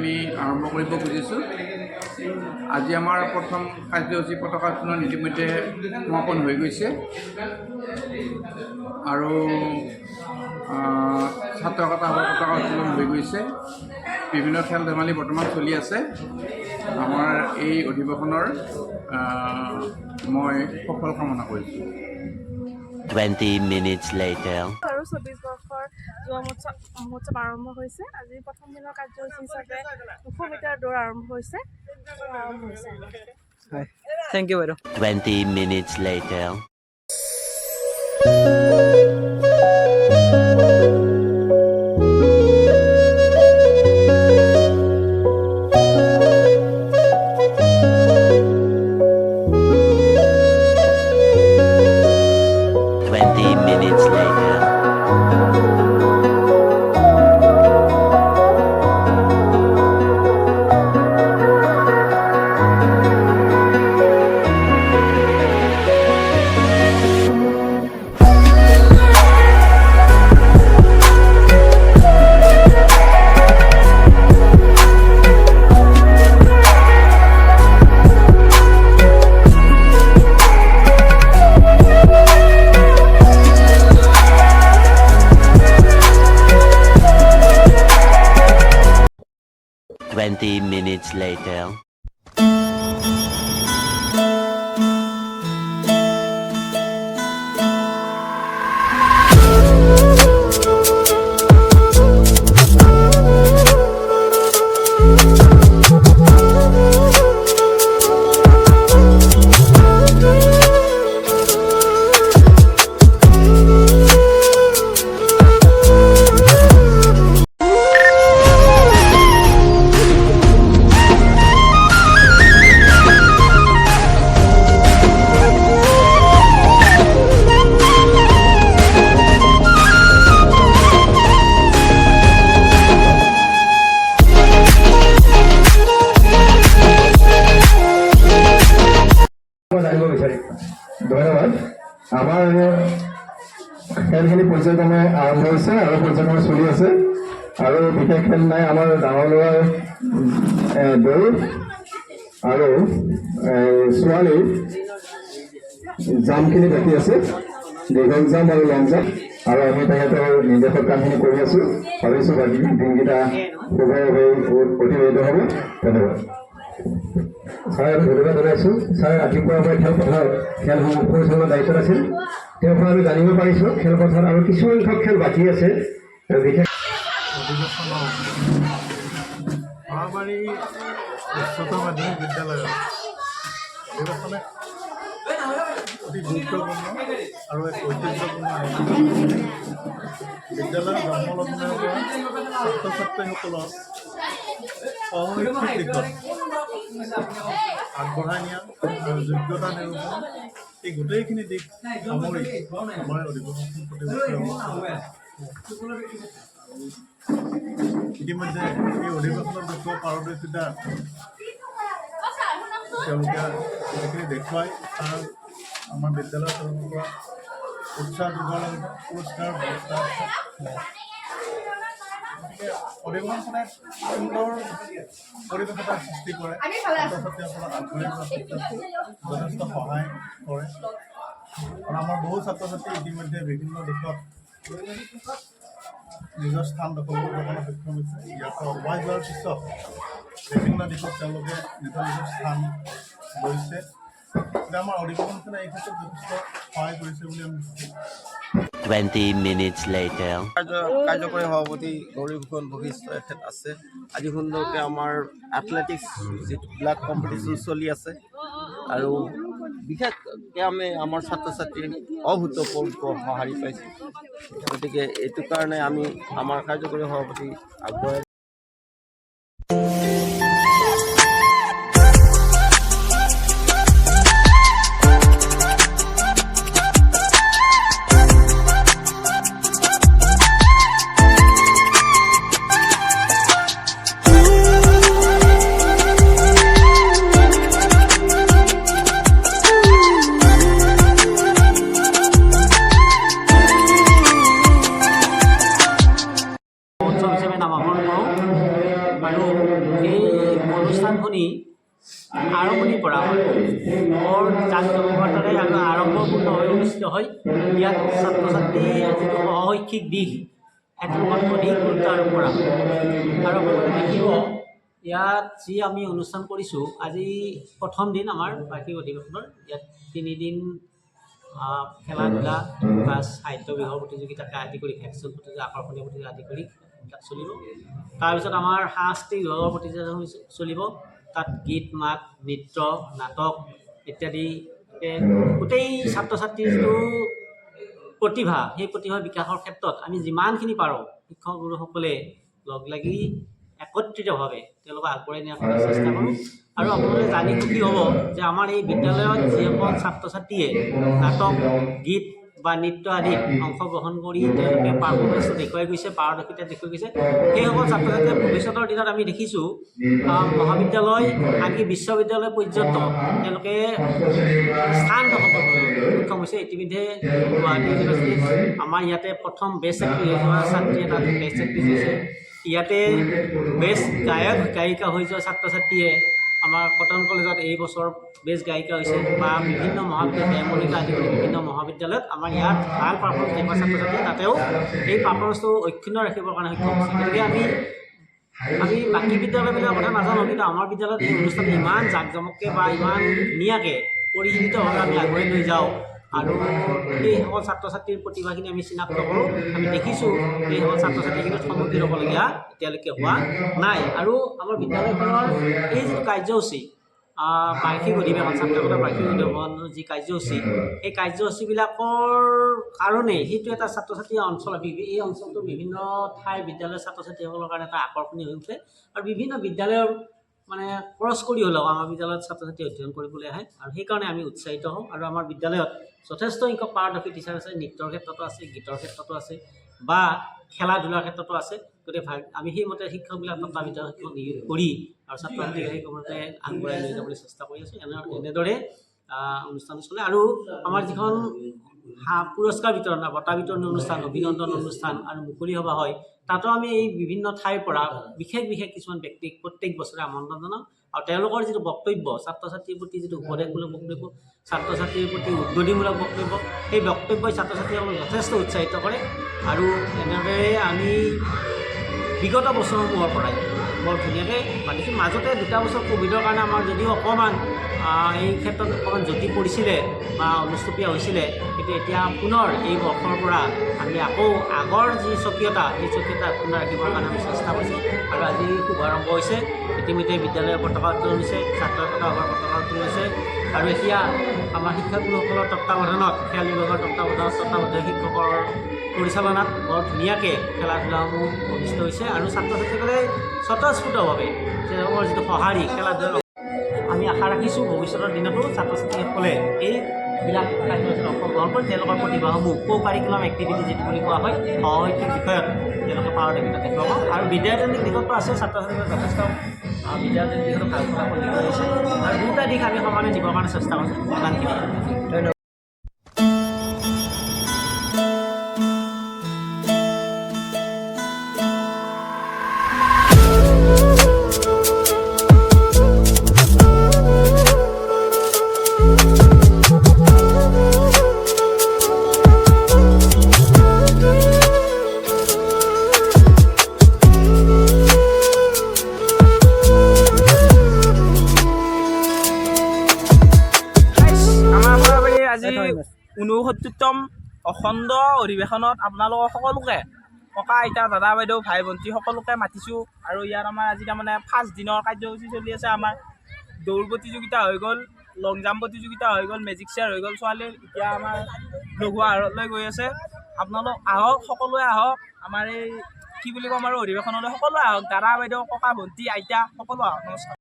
আমি আৰম্ভ কৰিব খুজিছোঁ। আজি আমাৰ প্ৰথম কাৰ্যসূচী পতাকা উত্তোলন ইতিমধ্যে সমাপন হৈ গৈছে আৰু ছাত্ৰকতাসকলৰ পতাকা উত্তোলন হৈ গৈছে। বিভিন্ন খেল ধেমালি বৰ্তমান চলি আছে। আমাৰ এই অধিৱেশনৰ মই সফল কামনা কৰিছোঁ। 20 minutes later. আৰু 24 বৰ্ষৰ যুৱ মহোৎসৱ আৰম্ভ হৈছে। আজি প্ৰথম দিনৰ কাৰ্যসূচী হিচাপে 200 মিটাৰ দৌৰ আৰম্ভ হৈছে। Thank you, বাইদেউ। 20 minutes later. Minutes later. ধন্যবাদ। আমাৰ খেলখিনি পৰ্যায়ক্ৰমে আৰম্ভ হৈছে আৰু পৰ্যায়ক্ৰমে চলি আছে আৰু বিশেষ খেল নাই। আমাৰ ডাঙৰ ল'ৰাৰ দৌৰ আৰু ছোৱালীৰ জাম্পখিনি বাকী আছে, দীঘল জাম্প আৰু লং জাম্প, আৰু আমি তেখেতৰ নিৰ্দেশৰ কামখিনি কৰি আছোঁ। ভাবিছোঁ বাকী দিনকেইটা সুখৰে অতিবাহিত হ'ব। ধন্যবাদ। ছাৰ ধন্যবাদ জনাইছোঁ। ছাৰ ৰাতিপুৱাৰ পৰা খেলসমূহ পৰিচালনাৰ দায়িত্বত আছিল। তেওঁৰ পৰা আমি জানিব পাৰিছোঁ খেলপথাৰত আৰু কিছুসংখ্যক খেল বাকী আছে। বিশেষ মহামাৰী উচ্চতৰ মাধ্যমিক বিদ্যালয়ত অধিৱেশনে অতি গুৰুত্বপূৰ্ণ আৰু এক ঐতিহ্যপূৰ্ণ বিদ্যালয়ৰ জন্মলগ্নৰ পৰা ছাত্ৰ ছাত্ৰীসকলক শৈক্ষিক দিশত আগবঢ়াই নিয়া আৰু যোগ্যতা নিৰূপণ, এই গোটেইখিনি দিশ সামৰি আমাৰ অধিৱেশন প্ৰতি ইতিমধ্যে এই অধিৱেশনত দেখুওৱা পাৰদৰ্শিতা তেওঁলোকে যিখিনি দেখুৱাই তাৰ আমাৰ বিদ্যালয়ৰ তৰফৰ পৰা উৎসাহ যোগোৱাৰ পুৰস্কাৰ ব্যৱস্থা আছে। অধিৱেশনখনে সুন্দৰ পৰিৱেশ এটা সৃষ্টি কৰে, ছাত্ৰ ছাত্ৰীসকলক আগবাঢ়ি যোৱাৰ ক্ষেত্ৰত যথেষ্ট সহায় কৰে। আৰু আমাৰ বহু ছাত্ৰ ছাত্ৰী ইতিমধ্যে বিভিন্ন দিশত নিজৰ স্থান দখল কৰিবলৈ সক্ষম হৈছে। ইয়াৰ পৰা ওলাই যোৱাৰ পিছত বিভিন্ন দিশত তেওঁলোকে নিজৰ নিজৰ স্থান লৈছে। আমাৰ অধিৱেশনখনে এই ক্ষেত্ৰত যথেষ্ট সহায় কৰিছে বুলি আমি 20 minutes later. কাৰ্যকৰী সভাপতি গৌৰীভূষণ বশিষ্ঠ এখেত আছে। আজি সুন্দৰকৈ আমাৰ এথলেটিক্স যিবিলাক কম্পিটিশ্যন চলি আছে আৰু বিশেষকৈ আমি আমাৰ ছাত্ৰ ছাত্ৰী অভূতপূৰ্ব সঁহাৰি পাইছোঁ। গতিকে এইটো কাৰণে আমি আমাৰ কাৰ্যকৰী সভাপতি আগবঢ়াই নামাকৰণ কৰোঁ। এই অনুষ্ঠানখনি আৰম্ভণিৰ পৰা বৰ জাক-জমকতাৰে আৰু আড়ম্বৰপূৰ্ণভাৱে অনুষ্ঠিত হয়। ইয়াত ছাত্ৰ ছাত্ৰীৰ যিটো সহশৈক্ষিক দিশ সেইটোৰ ওপৰত অধিক গুৰুত্ব আৰোপ কৰা হয়। আৰু আপোনালোকে দেখিব ইয়াত যি আমি অনুষ্ঠান কৰিছোঁ, আজি প্ৰথম দিন আমাৰ বাৰ্ষিক অধিৱেশনৰ। ইয়াত 3 দিন খেলা ধূলা প্লাছ সাহিত্য বিভাগৰ প্ৰতিযোগিতাকে আদি কৰি ভেকচিন প্ৰতিযোগিতা, আকৰ্ষণীয় প্ৰতিযোগিতা আদি কৰি তাত চলিব। তাৰপিছত আমাৰ সাংস্কৃতিক বিভাগৰ প্ৰতিযোগিতা চলিব। তাত গীত মাত নৃত্য নাটক ইত্যাদি গোটেই ছাত্ৰ ছাত্ৰীৰ যিটো প্ৰতিভা, সেই প্ৰতিভা বিকাশৰ ক্ষেত্ৰত আমি যিমানখিনি পাৰোঁ শিক্ষক গুৰুসকলে লগ লাগি একত্ৰিতভাৱে তেওঁলোকক আগবঢ়াই নিয়াৰ চেষ্টা কৰোঁ। আৰু আপোনালোকে জানি সুখী হ'ব যে আমাৰ এই বিদ্যালয়ত যিসকল ছাত্ৰ ছাত্ৰীয়ে নাটক গীত বা নৃত্য আদিত অংশগ্ৰহণ কৰি তেওঁলোকে পাৰফৰ্মেঞ্চ দেখুৱাই গৈছে, পাৰদৰ্শিতা দেখুৱাই গৈছে, সেইসকল ছাত্ৰ ছাত্ৰীয়ে ভৱিষ্যতৰ দিনত আমি দেখিছোঁ মহাবিদ্যালয় আনকি বিশ্ববিদ্যালয় পৰ্যন্ত তেওঁলোকে স্থান দখল কৰিবলৈ সক্ষম হৈছে। ইতিমধ্যে গুৱাহাটী ইউনিভাৰ্চিটিত আমাৰ ইয়াতে প্ৰথম বেষ্ট এক্ট্ৰেছ হোৱা ছাত্ৰী এটা বেষ্ট এক্ট্ৰেছ হৈছে। ইয়াতে বেষ্ট গায়ক গায়িকা হৈ যোৱা ছাত্ৰ ছাত্ৰীয়ে আমাৰ কটন কলেজত এই বছৰ বেষ্ট গায়িকা হৈছে, বা বিভিন্ন মহাবিদ্যালয় বেংগলীকা আদি কৰি বিভিন্ন মহাবিদ্যালয়ত আমাৰ ইয়াত ভাল পাৰফৰ্মেঞ্চ দেখুওৱা ছাত্ৰ ছাত্ৰীয়ে তাতেও এই পাৰফৰ্মেঞ্চটো অক্ষুণ্ণ ৰাখিবৰ কাৰণে সক্ষম হৈছে। গতিকে আমি বাকী বিদ্যালয়বিলাকৰ কথা নাজানো, কিন্তু আমাৰ বিদ্যালয়ত এই অনুষ্ঠানটো ইমান জাক জমককৈ বা ইমান ধুনীয়াকৈ পৰিশীলিতভাৱে আমি আগুৱাই লৈ যাওঁ আৰু এইসকল ছাত্ৰ ছাত্ৰীৰ প্ৰতিভাখিনি আমি চিনাক্ত কৰোঁ। আমি দেখিছোঁ এইসকল ছাত্ৰ ছাত্ৰীখিনি থমকি ৰ'বলগীয়া এতিয়ালৈকে হোৱা নাই। আৰু আমাৰ বিদ্যালয়খনৰ এই যিটো কাৰ্যসূচী বাৰ্ষিক অধিৱেশন, ছাত্ৰসকলৰ বাৰ্ষিক অধিৱেশনৰ যি কাৰ্যসূচী, এই কাৰ্যসূচীবিলাকৰ কাৰণে সেইটো এটা ছাত্ৰ ছাত্ৰী অঞ্চল, এই অঞ্চলটোৰ বিভিন্ন ঠাইৰ বিদ্যালয়ৰ ছাত্ৰ ছাত্ৰীসকলৰ কাৰণে এটা আকৰ্ষণীয় হৈ উঠে। আৰু বিভিন্ন বিদ্যালয়ৰ মানে খৰচ কৰি হ'লেও আমাৰ বিদ্যালয়ত ছাত্ৰ ছাত্ৰী অধ্যয়ন কৰিবলৈ আহে, আৰু সেইকাৰণে আমি উৎসাহিত হওঁ। আৰু আমাৰ বিদ্যালয়ত যথেষ্ট সংখ্যক পাৰদৰ্শী টিচাৰ আছে, নৃত্যৰ ক্ষেত্ৰতো আছে, গীতৰ ক্ষেত্ৰতো আছে, বা খেলা ধূলাৰ ক্ষেত্ৰতো আছে। গতিকে আমি সেইমতে শিক্ষকবিলাক তত্ত্বাৱধায়ক শিক্ষক নিয়োগ কৰি আৰু ছাত্ৰ ছাত্ৰীক সেইমতে আগবঢ়াই লৈ যাবলৈ চেষ্টা কৰি আছোঁ। এনেদৰে অনুষ্ঠান চলে। আৰু আমাৰ যিখন পুৰস্কাৰ বিতৰণ বঁটা বিতৰণী অনুষ্ঠান, অভিনন্দন অনুষ্ঠান আৰু মুকলি সভা হয়, তাতো আমি এই বিভিন্ন ঠাইৰ পৰা বিশেষ কিছুমান ব্যক্তিক প্ৰত্যেক বছৰে আমন্ত্ৰণ জনাওঁ। আৰু তেওঁলোকৰ যিটো বক্তব্য, ছাত্ৰ ছাত্ৰীৰ প্ৰতি যিটো উপদেশমূলক বক্তব্য, ছাত্ৰ ছাত্ৰীৰ প্ৰতি উদ্বোধনীমূলক বক্তব্য, সেই বক্তব্যই ছাত্ৰ ছাত্ৰীসকলক যথেষ্ট উৎসাহিত কৰে। আৰু এনেদৰে আমি বিগত বছৰসমূহৰ পৰাই বৰ ধুনীয়াকৈ পাতিছোঁ। মাজতে 2টা বছৰ ক'ভিডৰ কাৰণে আমাৰ যদিও অকণমান এই ক্ষেত্ৰত অকণমান জটি পৰিছিলে বা অনুষ্টুপীয়া হৈছিলে, কিন্তু এতিয়া পুনৰ এই বৰ্ষৰ পৰা আমি আকৌ আগৰ যি স্বকীয়তা, সেই স্বকীয়তা পুনৰ ৰাখিবৰ কাৰণে আমি চেষ্টা কৰিছোঁ। আৰু আজি শুভাৰম্ভ হৈছে। ইতিমধ্যে বিদ্যালয়ৰ পতাকা উত্তোলন হৈছে, ছাত্ৰৰ পতাকাৰ পতাকা উত্তোলন হৈছে। আৰু এতিয়া আমাৰ শিক্ষাগুৰুসকলৰ তত্ত্বাৱধানত, খেল বিভাগৰ তত্ত্বাৱধায়ক শিক্ষকৰ পৰিচালনাত বৰ ধুনীয়াকৈ খেলা ধূলাসমূহ অনুষ্ঠিত হৈছে। আৰু ছাত্ৰ ছাত্ৰীসকলে স্বতঃস্ফূৰ্তভাৱে তেওঁলোকৰ যিটো সঁহাৰি খেলা ধূলা, আমি আশা ৰাখিছোঁ ভৱিষ্যতৰ দিনতো ছাত্ৰ ছাত্ৰীসকলে এইবিলাক কাৰ্যসূচীত অংশগ্ৰহণ কৰি তেওঁলোকৰ প্ৰতিভাসমূহ কাৰিকুলাম এক্টিভিটি যিটো বুলি কোৱা হয়, সহশৈক্ষিক বিষয়ত তেওঁলোকে পাৰদৰ্শিতা দেখুৱাব। আৰু বিদ্যাৰ্থীৰ দিশতো আছে, ছাত্ৰ ছাত্ৰীসকলে যথেষ্ট বিদ্যাৰ্থীৰ দিশতো ভাল ফলাফল দেখুৱাই আছে। আৰু 2টা দিশ আমি সমানে দিবৰ কাৰণে চেষ্টা কৰিছোঁ। ইমানখিনি। ধন্যবাদ। আজি 69তম অখণ্ড অধিৱেশনত আপোনালোকৰ সকলোকে, ককা আইতা দাদা বাইদেউ ভাই ভণ্টি সকলোকে মাতিছোঁ। আৰু ইয়াত আমাৰ আজি তাৰমানে 1st দিনৰ কাৰ্যসূচী চলি আছে। আমাৰ দৌৰ প্ৰতিযোগিতা হৈ গ'ল, লং জাম্প প্ৰতিযোগিতা হৈ গ'ল, মেজিক শ্বেয়াৰ হৈ গ'ল ছোৱালীৰ। এতিয়া আমাৰ লঘু আহাৰলৈ গৈ আছে। আপোনালোক আহক, সকলোৱে আহক আমাৰ এই কি বুলি ক'ম আৰু অধিৱেশনলৈ সকলোৱে আহক, দাদা বাইদেউ ককা ভণ্টি আইতা সকলো আহক। নমস্কাৰ।